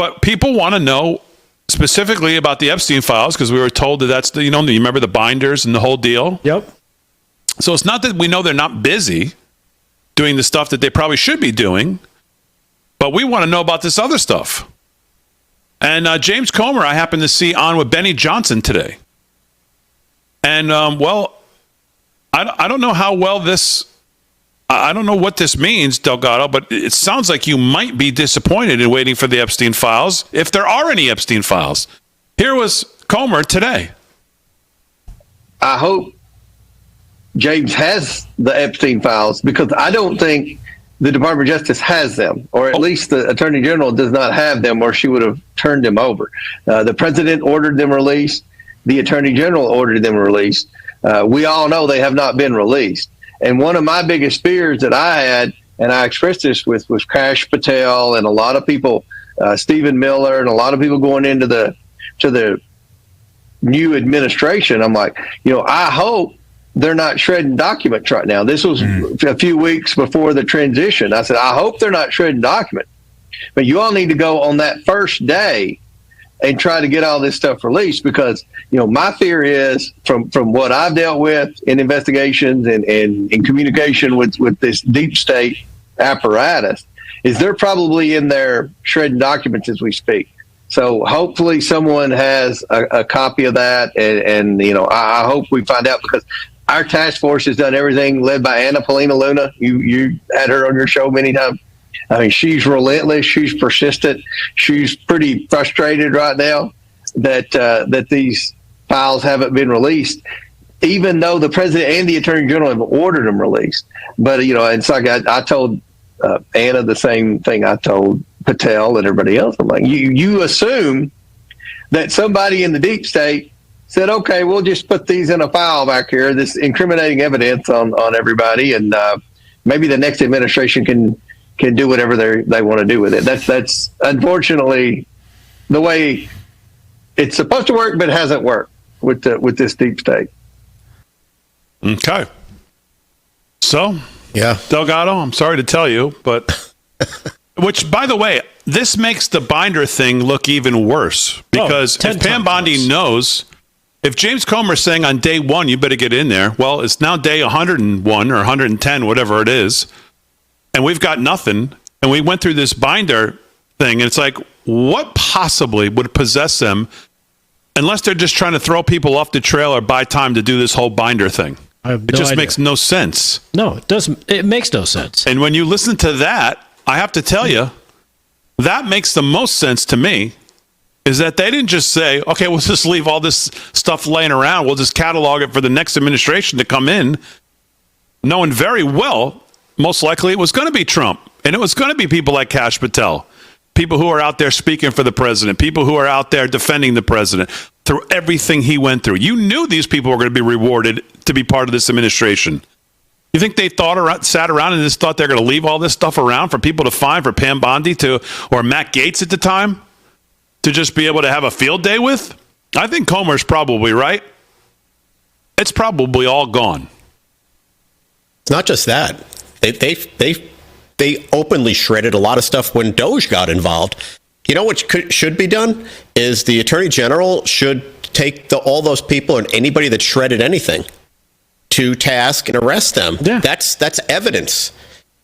But people want to know specifically about the Epstein files because we were told that that's the, you remember the binders and the whole deal? Yep. So it's not that we know they're not busy doing the stuff that they probably should be doing, but we want to know about this other stuff. And James Comer, I happened to see on with Benny Johnson today. And, I don't know how well I don't know what this means, Delgado, but it sounds like you might be disappointed in waiting for the Epstein files, if there are any Epstein files. Here was Comer today. I hope James has the Epstein files, because I don't think the Department of Justice has them, or at least the Attorney General does not have them, or she would have turned them over. The President ordered them released. The Attorney General ordered them released. We all know they have not been released. And one of my biggest fears that I had, and I expressed this with Kash Patel and a lot of people, Stephen Miller, and a lot of people going into the new administration. I'm like, I hope they're not shredding documents right now. This was a few weeks before the transition. I said, I hope they're not shredding documents. But you all need to go on that first day and try to get all this stuff released, because, my fear is from what I've dealt with in investigations and in communication with this deep state apparatus, is they're probably in there shredding documents as we speak. So hopefully someone has a copy of that. And I hope we find out, because our task force has done everything, led by Anna Paulina Luna. You had her on your show many times. I mean, she's relentless. She's persistent. She's pretty frustrated right now that these files haven't been released, even though the President and the Attorney General have ordered them released. But, it's like I told Anna the same thing I told Patel and everybody else. I'm like, you assume that somebody in the deep state said, okay, we'll just put these in a file back here, this incriminating evidence on everybody, and maybe the next administration can do whatever they want to do with it. That's unfortunately the way it's supposed to work, but it hasn't worked with this deep state. Okay. So, yeah, Delgado, I'm sorry to tell you, but which, by the way, this makes the binder thing look even worse, because if Pam Bondi knows, if James Comer's saying on day one, you better get in there, well, it's now day 101 or 110, whatever it is, and we've got nothing, and we went through this binder thing, and it's like, what possibly would possess them, unless they're just trying to throw people off the trail or buy time to do this whole binder thing? It just makes no sense. No, it doesn't. It makes no sense. And when you listen to that, I have to tell you, that makes the most sense to me, is that they didn't just say, okay, we'll just leave all this stuff laying around. We'll just catalog it for the next administration to come in, knowing very well, most likely it was going to be Trump. And it was going to be people like Kash Patel, people who are out there speaking for the president, people who are out there defending the president through everything he went through. You knew these people were going to be rewarded to be part of this administration. You think they sat around and just thought they're going to leave all this stuff around for people to find, for Pam Bondi or Matt Gaetz at the time to just be able to have a field day with? I think Comer's probably right. It's probably all gone. It's not just that. They openly shredded a lot of stuff when Doge got involved. You know what should be done is the Attorney General should take all those people and anybody that shredded anything to task and arrest them. Yeah. That's evidence.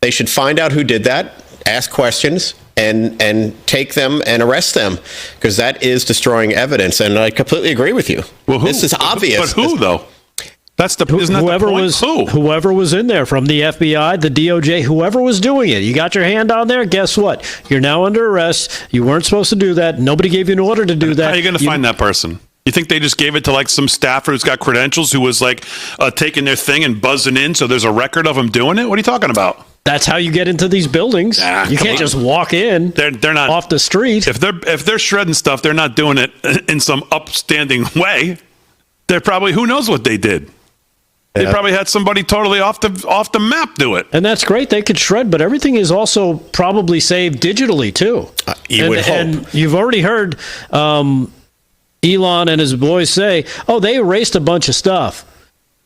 They should find out who did that, ask questions, and take them and arrest them, because that is destroying evidence. And I completely agree with you. Well, who? This is obvious. But who, though? That's the whoever was in there, from the FBI, the DOJ, whoever was doing it. You got your hand on there. Guess what? You're now under arrest. You weren't supposed to do that. Nobody gave you an order to do that. How are you going to find that person? You think they just gave it to like some staffer who's got credentials, who was like taking their thing and buzzing in, so there's a record of them doing it? What are you talking about? That's how you get into these buildings. You can't just walk in. They're not off the street. If they're shredding stuff, they're not doing it in some upstanding way. They're probably, who knows what they did. They probably had somebody totally off the map do it. And that's great. They could shred, but everything is also probably saved digitally, too. You would hope. And you've already heard Elon and his boys say, they erased a bunch of stuff,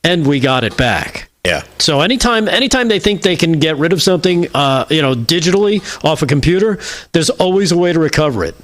and we got it back. Yeah. So anytime they think they can get rid of something, digitally off a computer, there's always a way to recover it.